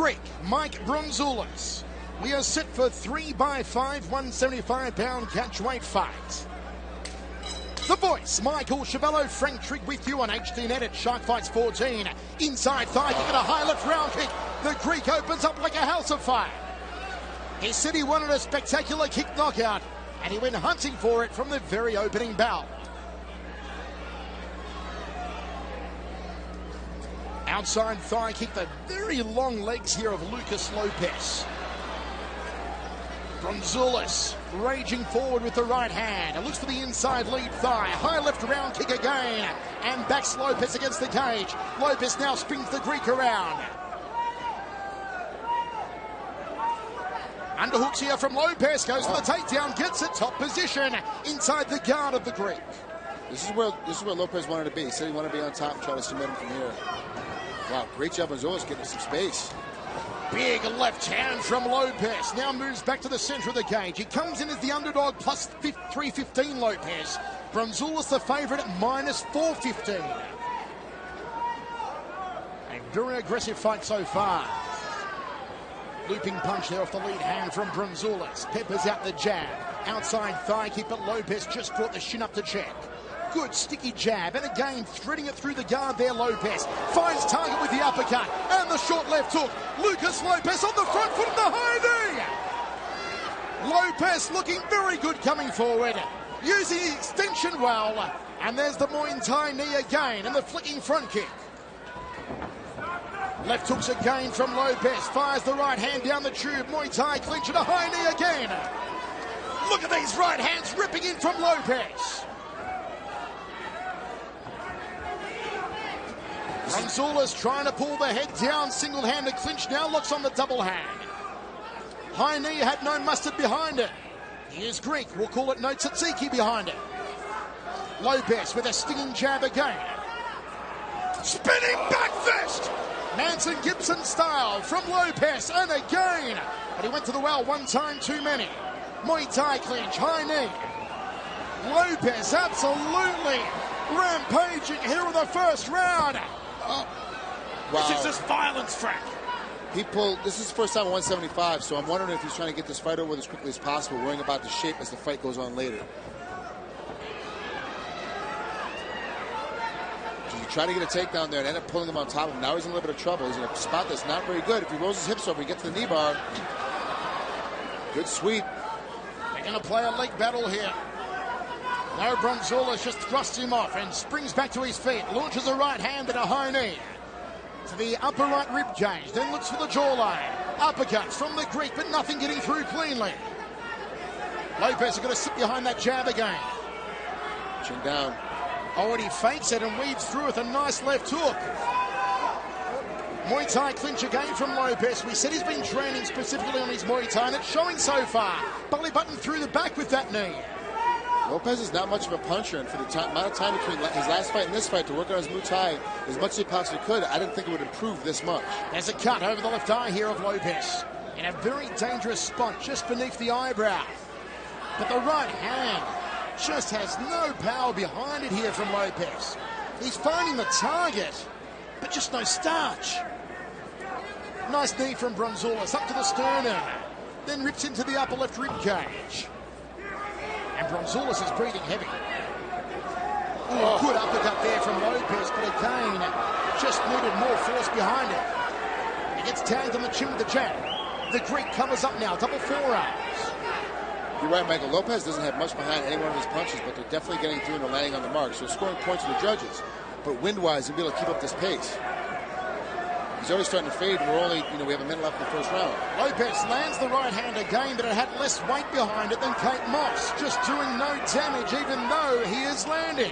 Greek, Mike Bronzoulis. We are set for 3x5, 175-pound catchweight fight. The voice, Michael Chavello, Frank Trigg with you on HDNet at Shark Fights 14. Inside thigh kick and a high left round kick. The Greek opens up like a house of fire. He said he wanted a spectacular kick knockout, and he went hunting for it from the very opening bout. Outside thigh kick, the very long legs here of Lucas Lopes. Bronzoulis raging forward with the right hand and looks for the inside lead thigh. High left round kick again and backs Lopes against the cage. Lopes now spins the Greek around. Underhooks here from Lopes, goes for the takedown, gets it, top position inside the guard of the Greek. This is where Lopes wanted to be. He said he wanted to be on top and try to submit him from here. Wow, great job on Bronzoulis getting some space. Big left hand from Lopes. Now moves back to the center of the cage. He comes in as the underdog plus 315 Lopes. Bronzoulis the favorite at minus 415. A very aggressive fight so far. Looping punch there off the lead hand from Bronzoulis. Peppers out the jab. Outside thigh kick, but Lopes just brought the shin up to check. Good sticky jab, and again threading it through the guard there. Lopes finds target with the uppercut and the short left hook. Lucas Lopes on the front foot and the high knee. Lopes looking very good coming forward, using the extension well, and there's the Muay Thai knee again and the flicking front kick. Left hooks again from Lopes, fires the right hand down the tube. Muay Thai clinch and a high knee again. Look at these right hands ripping in from Lopes. Bronzoulis trying to pull the head down, single-handed clinch now, looks on the double hand. High knee had no mustard behind it. Here's Greek, we'll call it no tzatziki behind it. Lopes with a stinging jab again. Spinning back fist! Manson Gibson style from Lopes, and again. But he went to the well one time too many. Muay Thai clinch, high knee. Lopes absolutely rampaging here in the first round. Wow. This is just violence, Frank. This is the first time at 175, so I'm wondering if he's trying to get this fight over as quickly as possible, worrying about the shape as the fight goes on later. So you try to get a takedown there and end up pulling him on top of him. Now he's in a little bit of trouble. He's in a spot that's not very good. If he rolls his hips over, he gets to the knee bar. Good sweep. They're going to play a leg battle here. No, Bronzoulis just thrusts him off and springs back to his feet. Launches a right hand and a high knee to the upper right rib cage. Then looks for the jawline. Uppercuts from the Greek, but nothing getting through cleanly. Lopes is going to sit behind that jab again. Chin down. Already fakes it and weaves through with a nice left hook. Muay Thai clinch again from Lopes. We said he's been training specifically on his Muay Thai, and it's showing so far. Belly button through the back with that knee. Lopes is not much of a puncher, and for the amount of time between his last fight and this fight to work on his Muay Thai as much as he possibly could, I didn't think it would improve this much. There's a cut over the left eye here of Lopes in a very dangerous spot just beneath the eyebrow. But the right hand just has no power behind it here from Lopes. He's finding the target, but just no starch. Nice knee from Bronzoulis up to the sternum, then rips into the upper left rib cage. And Bronzoulis is breathing heavy. Ooh, good uppercut there from Lopes, but again, just needed more force behind it. He gets tagged on the chin with the jab. The Greek covers up now, double forearms. You're right, Michael. Lopes doesn't have much behind any one of his punches, but they're definitely getting through and they're landing on the mark. So scoring points to the judges. But wind-wise, he'll be able to keep up this pace. He's already starting to fade. We're only, we have a minute left in the first round. Lopes lands the right hand again, but it had less weight behind it than Kate Moss. Just doing no damage, even though he is landing.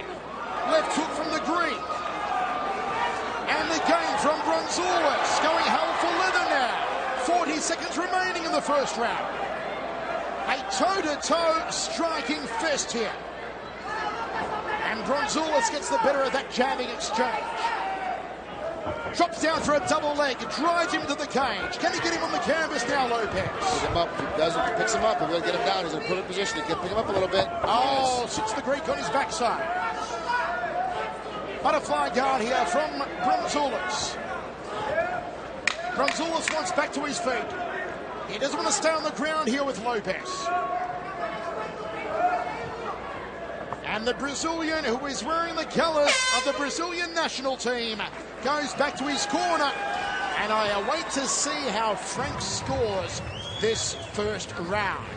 Left hook from the Greek. And again from Bronzoulis, going hell for leather now. 40 seconds remaining in the first round. A toe-to-toe striking fist here. And Bronzoulis gets the better of that jabbing exchange. Drops down for a double leg, drives him to the cage. Can he get him on the canvas now, Lopes? Pick him up. If he doesn't, he picks him up. He'll get him down. He's in a perfect position. He can pick him up a little bit. Oh, yes. Sits the Greek on his backside. Butterfly guard here from Bronzoulis. Bronzoulis wants back to his feet. He doesn't want to stay on the ground here with Lopes. And the Brazilian, who is wearing the colours of the Brazilian national team, goes back to his corner. And I await to see how Frank scores this first round.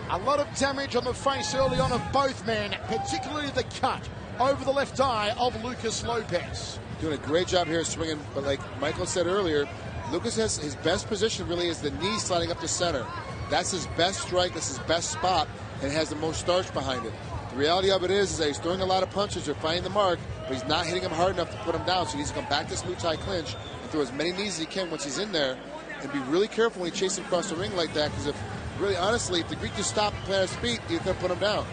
A lot of damage on the face early on of both men, particularly the cut over the left eye of Lucas Lopes. Doing a great job here swinging, but like Michael said earlier, Lucas has his best position really is the knee sliding up the center. That's his best strike, that's his best spot, and has the most starch behind it. The reality of it is that he's throwing a lot of punches, they're finding the mark, but he's not hitting him hard enough to put him down, so he needs to come back to this Muay Thai clinch and throw as many knees as he can once he's in there, and be really careful when he chases him across the ring like that, because if, really honestly, if the Greek just stopped and played his feet, he's going to put him down.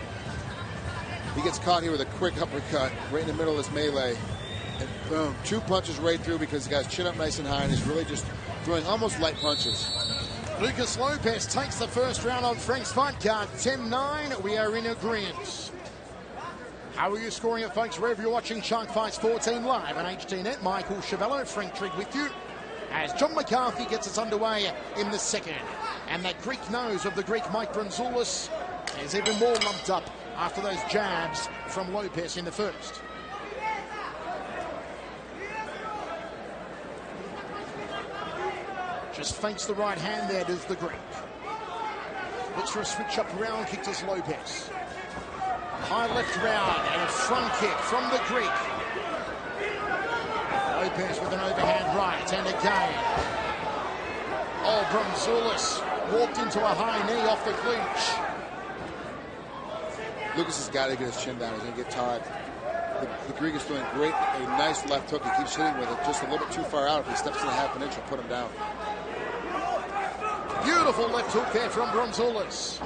He gets caught here with a quick uppercut right in the middle of this melee, and boom, 2 punches right through because the guy's chin up nice and high, and he's really just throwing almost light punches. Lucas Lopes takes the first round on Frank's fight card, 10-9. We are in agreement. How are you scoring it, folks? Wherever you're watching Shark Fights 14 live on HDNet. Michael Chavello, Frank Trigg with you as John McCarthy gets us underway in the second. And that Greek nose of the Greek Mike Bronzoulis is even more lumped up after those jabs from Lopes in the first. Just feints the right hand there, does the Greek. Looks for a switch-up round kick, does Lopes. High left round and a front kick from the Greek. Lopes with an overhand right, and again. Oh, Bronzoulis walked into a high knee off the clinch. Lucas has got to get his chin down. He's going to get tired. The Greek is doing great. A nice left hook. He keeps hitting with it just a little bit too far out. If he steps in a half an inch, he'll put him down. Beautiful left hook there from Bronzoulis.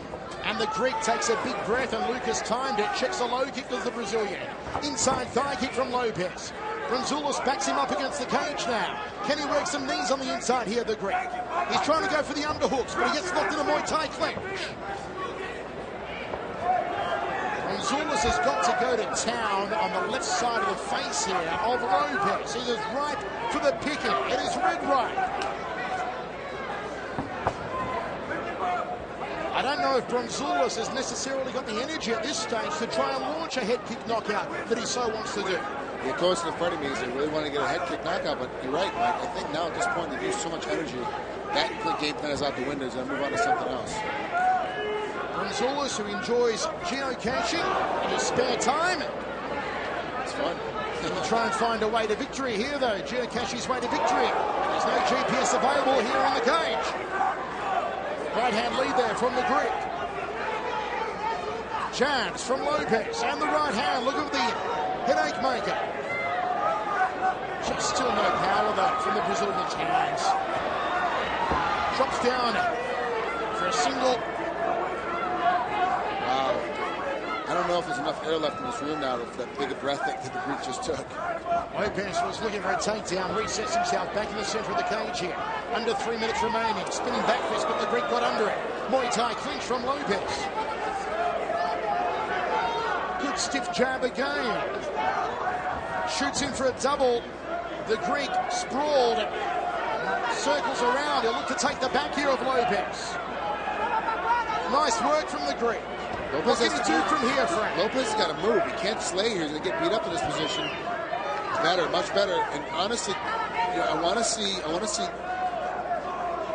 And the Greek takes a big breath, and Lucas timed it. Checks a low kick to the Brazilian. Inside thigh kick from Lopes. Bronzoulis backs him up against the cage now. Can he work some knees on the inside here, the Greek? He's trying to go for the underhooks, but he gets locked in a Muay Thai clinch. Bronzoulis has got to go to town on the left side of the face here of Lopes. It is ripe for the picking. It is red ripe. I don't know if Bronzoulis has necessarily got the energy at this stage to try and launch a head kick knockout that he so wants to do. The coach in front of me is they really want to get a head kick knockout, but you're right, Mike. I think now at this point they've used so much energy. That game plan is out the window. He's going to move on to something else. Bronzoulis, who enjoys geocaching in his spare time. It's fun. He'll try and find a way to victory here, though. Geocache's way to victory. There's no GPS available here in the cage. Right hand lead there from the Greek. Jabs from Lopes and the right hand. Look at the headache maker. Just still no power though from the Brazilian's hands. Drops down for a single. Wow. I don't know if there's enough air left in this room now for that big a breath that the Greek just took. Lopes was looking for a takedown, resets himself back in the center of the cage here. Under 3 minutes remaining. Spinning back fist, but the Greek got under it. Muay Thai clinch from Lopes. Good stiff jab again. Shoots in for a double. The Greek sprawled. Circles around. He'll look to take the back here of Lopes. Nice work from the Greek. What can he do from here, Frank? Lopes has got to move. He can't slay here. He's going to get beat up in this position. It's better, much better. And honestly, you know, I want to see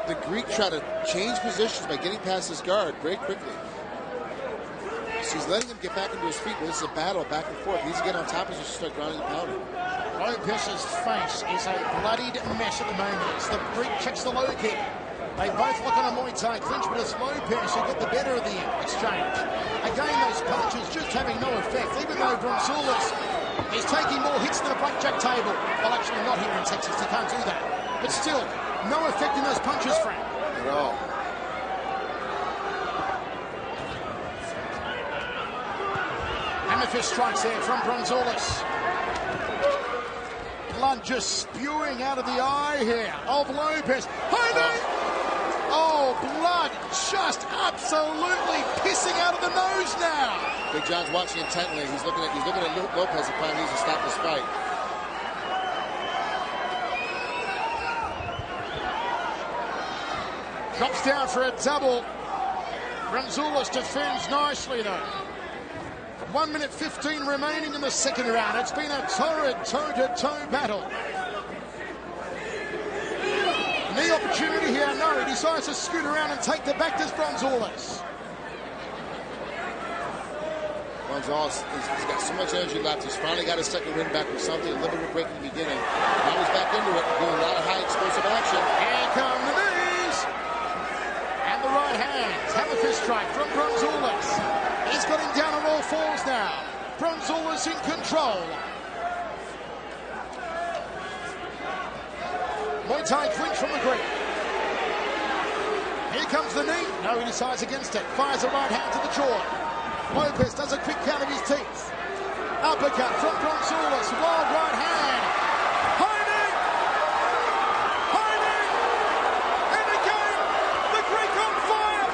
the Greek try to change positions by getting past his guard very quickly. So he's letting him get back into his feet, but this is a battle back and forth. He needs to get on top and just start grinding and pounding. Lopes' face is a bloodied mess at the moment. It's the Greek checks the low kick. They both look on a Muay Thai clinch, but it's Lopes who get the better of the exchange. Again, those punches just having no effect, even though Bronzoulis is taking more hits than a blackjack table. Well, actually not here in Texas, he can't do that. But still, no effect in those punches, Frank. At all. Hammer fist strikes there from Bronzoulis. Blood just spewing out of the eye here of Lopes. High knee! Oh, blood just absolutely pissing out of the nose now. Big John's watching intently. He's looking at Lopes and finally needs to stop this fight. Drops down for a double. Bronzoulis defends nicely though. 1 minute 15 remaining in the second round. It's been a torrid toe-to-toe battle. Knee opportunity here. No, he decides to scoot around and take the back to Bronzoulis. Gonzalez has got so much energy left. He's finally got his second win back with something, a little bit of a break in the beginning. Now he's back into it, doing a lot of high explosive action. Here come the knees. And the right hands. Have a fist strike from Bronzoulis. He's got him down on all fours now. Bronzoulis in control. Muay Thai clinch from the Greek. Here comes the knee. No, he decides against it. Fires a right hand to the jaw. Lopes does a quick count of his teeth. Uppercut from Bronzoulis. Wild right hand. High knee. High knee. And again, the Greek on fire.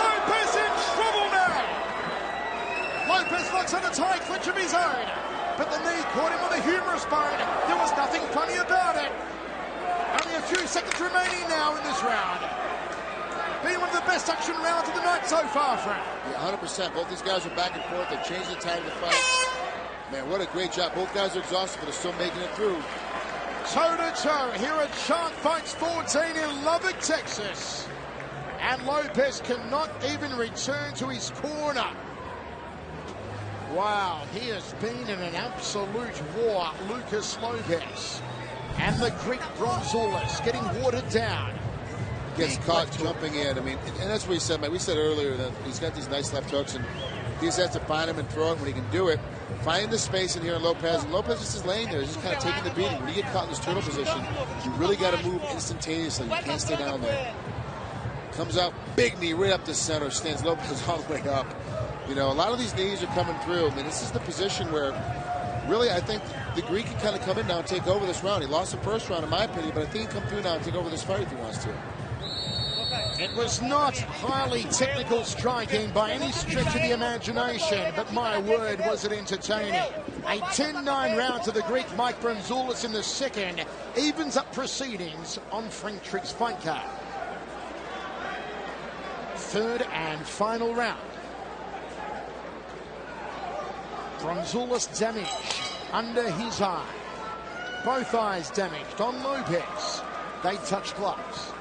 Lopes in trouble now. Lopes looks at a tight clinch of his own. But the knee caught him with a humerus bone. There was nothing funny about it. Only a few seconds remaining now in this round. Been one of the best action rounds of the night so far, Frank. Yeah, 100%. Both these guys are back and forth. They've changed the time of the fight. Man, what a great job. Both guys are exhausted, but they're still making it through. Toe-to-toe here at Shark Fights 14 in Lubbock, Texas. And Lopes cannot even return to his corner. Wow, he has been in an absolute war, Lucas Lopes. And the Greek Bronzoulis getting watered down. Gets caught jumping in. I mean, and that's what he said, man. We said earlier that he's got these nice left hooks, and he just has to find him and throw it when he can do it. Find the space in here in Lopes, and Lopes just is laying there. He's just kind of taking the beating. When you get caught in this turtle position, you really got to move instantaneously. You can't stay down there. Comes out, big knee right up the center, stands Lopes all the way up. You know, a lot of these knees are coming through. I mean, this is the position where really I think the Greek can kind of come in now and take over this round. He lost the first round, in my opinion, but I think he can come through now and take over this fight if he wants to. It was not highly technical striking by any stretch of the imagination, but my word, was it entertaining. A 10-9 round to the Greek Mike Bronzoulis in the second, evens up proceedings on Frank Trick's fight card. Third and final round. Bronzoulis damage under his eye. Both eyes damaged on Lopes. They touch gloves.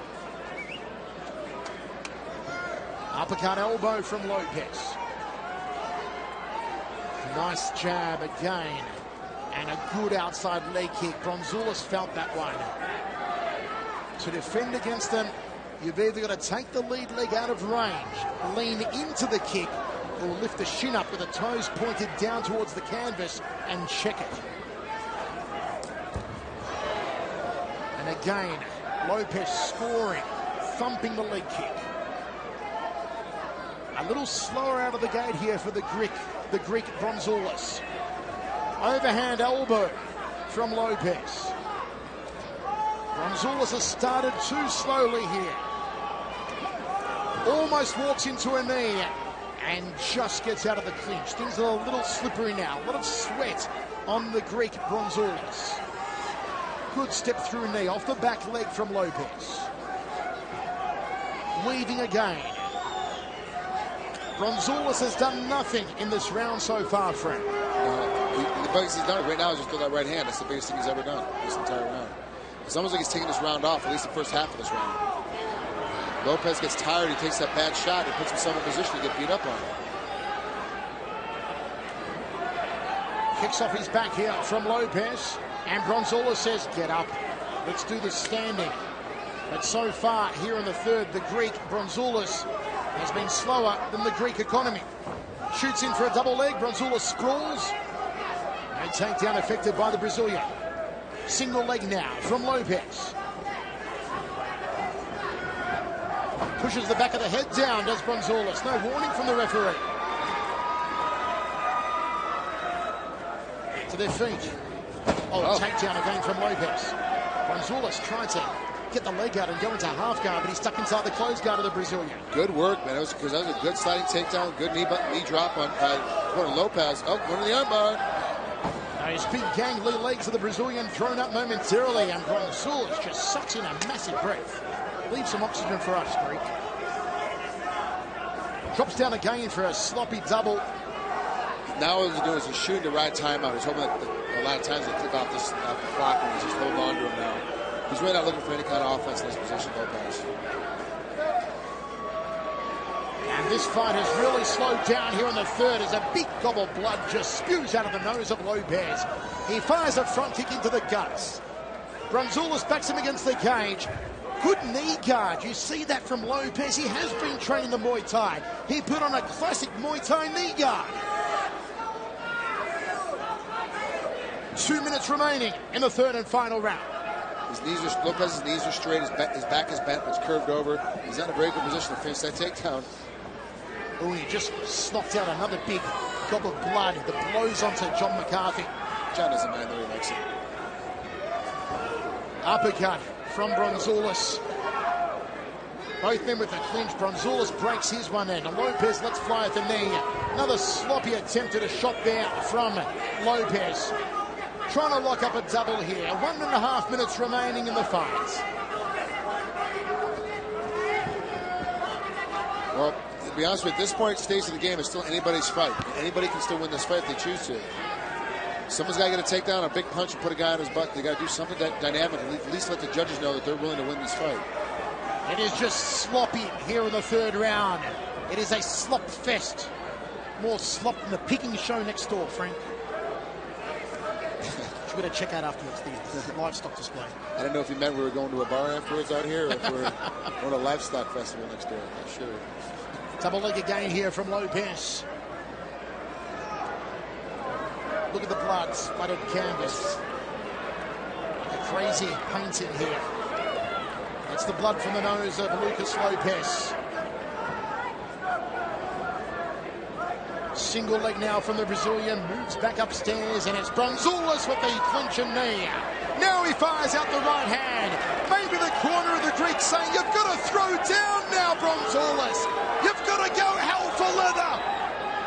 Uppercut elbow from Lopes. Nice jab again. And a good outside leg kick. Bronzoulis felt that one. To defend against them, you've either got to take the lead leg out of range, lean into the kick, or lift the shin up with the toes pointed down towards the canvas and check it. And again, Lopes scoring, thumping the leg kick. A little slower out of the gate here for the Greek Bronzoulis. Overhand elbow from Lopes. Bronzoulis has started too slowly here. Almost walks into a knee and just gets out of the clinch. Things are a little slippery now. A lot of sweat on the Greek Bronzoulis. Good step through knee off the back leg from Lopes. Weaving again. Bronzoulis has done nothing in this round so far, Frank. The biggest he's done right now is just throw that right hand. That's the biggest thing he's ever done this entire round. It's almost like he's taking this round off, at least the first half of this round. Lopes gets tired, he takes that bad shot, he puts himself in position to get beat up on. Kicks off his back here from Lopes, and Bronzoulis says, get up, let's do this standing. But so far, here in the third, the Greek Bronzoulis has been slower than the Greek economy. Shoots in for a double leg, Bronzoulis sprawls. No takedown affected by the Brazilian. Single leg now from Lopes. Pushes the back of the head down, does Bronzoulis. No warning from the referee. To their feet. Takedown again from Lopes. Bronzoulis tried to get the leg out and go into half guard, but he's stuck inside the closed guard of the Brazilian. Good work, man. That was a good sliding takedown, good knee drop on Lopes. Oh, going to the armbar. Those big gangly legs of the Brazilian thrown up momentarily, and Bronzoulis just sucks in a massive breath. Leave some oxygen for us, Greek. Drops down again for a sloppy double. Now what he's doing is he's shooting the right timeout. He's hoping that a lot of times they click off the clock and he's just holding on to him now. He's really not looking for any kind of offense in this position, Lopes. And this fight has really slowed down here in the third as a big gob of blood just spews out of the nose of Lopes. He fires a front kick into the guts. Bronzoulis backs him against the cage. Good knee guard. You see that from Lopes. He has been training the Muay Thai. He put on a classic Muay Thai knee guard. 2 minutes remaining in the third and final round. Lopes' knees are straight. His back is bent. It's curved over. He's not in a very good position to finish that takedown. Oh, he just slopped out another big gob of blood that blows onto John McCarthy. John doesn't mind though, he likes it. Uppercut from Bronzoulis. Both men with the clinch. Bronzoulis breaks his one end. Lopes lets fly at the knee. Another sloppy attempt at a shot there from Lopes. Trying to lock up a double here. 1.5 minutes remaining in the fight. Well, to be honest with you, at this point, stage of the game is still anybody's fight. Anybody can still win this fight if they choose to. Someone's got to get a takedown, a big punch, and put a guy on his butt. They got to do something dynamic, at least let the judges know that they're willing to win this fight. It is just sloppy here in the third round. It is a slop fest. More slop than the picking show next door, Frank. We're going to check out afterwards the livestock display. I don't know if you meant we were going to a bar afterwards out here or if we're going to a livestock festival next door. I'm not sure. Double leg again here from Lopes. Look at the blood, splattered canvas. Like a crazy painting here. That's the blood from the nose of Lucas Lopes. Single leg now from the Brazilian, moves back upstairs, and it's Bronzoulis with the clinching knee. Now he fires out the right hand. Maybe the corner of the Greek saying, you've got to throw down now, Bronzoulis. You've got to go hell for leather.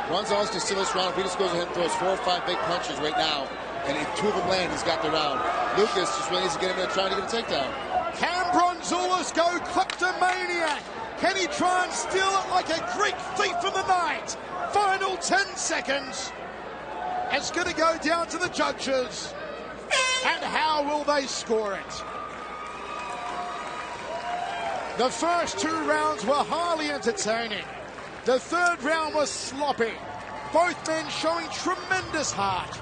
Bronzoulis can steal this round. If he just goes ahead and throws 4 or 5 big punches right now, and if 2 of them land, he's got the round. Lucas just really needs to get in there trying to get a takedown. Can Bronzoulis go kleptomaniac? Can he try and steal it like a Greek thief in the night? Final 10 seconds. It's going to go down to the judges. And how will they score it? The first 2 rounds were highly entertaining. The third round was sloppy. Both men showing tremendous heart.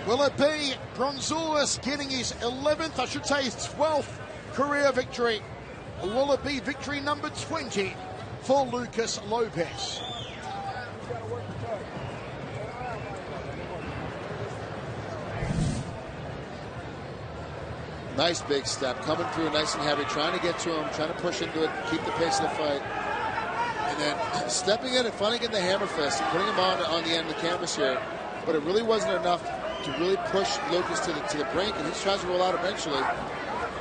Will it be Bronzoulis getting his 11th, I should say his 12th career victory? Or will it be victory number 20 for Lucas Lopes? Nice big step, coming through nice and heavy, trying to get to him, trying to push into it, keep the pace of the fight. And then stepping in and finally getting the hammer fist, putting him on the end of the canvas here. But it really wasn't enough to really push Lopes to the brink, and he tries to roll out eventually.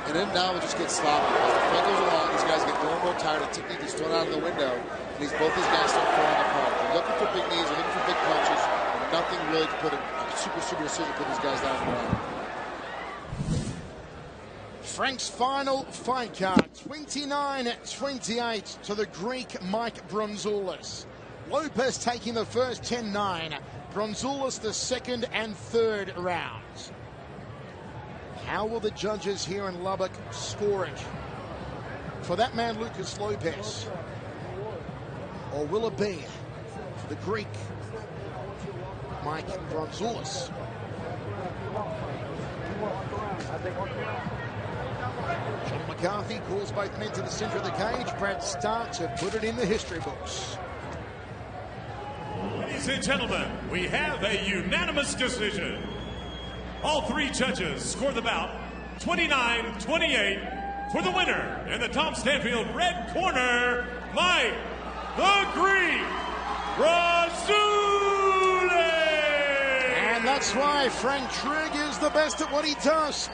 And then now it just gets sloppy. As the fight goes along, these guys get more and more tired. The technique is thrown out of the window, and both these guys start falling apart. They're looking for big knees, they're looking for big punches, and nothing really to put a super decision to put these guys down in the ground. Frank's final fight card, 29-28 to the Greek Mike Bronzoulis. Lopes taking the first 10-9. Bronzoulis the second and third rounds. How will the judges here in Lubbock score it? For that man, Lucas Lopes? Or will it be for the Greek, Mike Bronzoulis? John McCarthy calls both men to the center of the cage. Brad Starr to put it in the history books. Ladies and gentlemen, we have a unanimous decision. All 3 judges scored the bout 29-28 for the winner. In the Tom Stanfield red corner, Mike the Greek Bronzoulis. And that's why Frank Trigg is the best at what he does.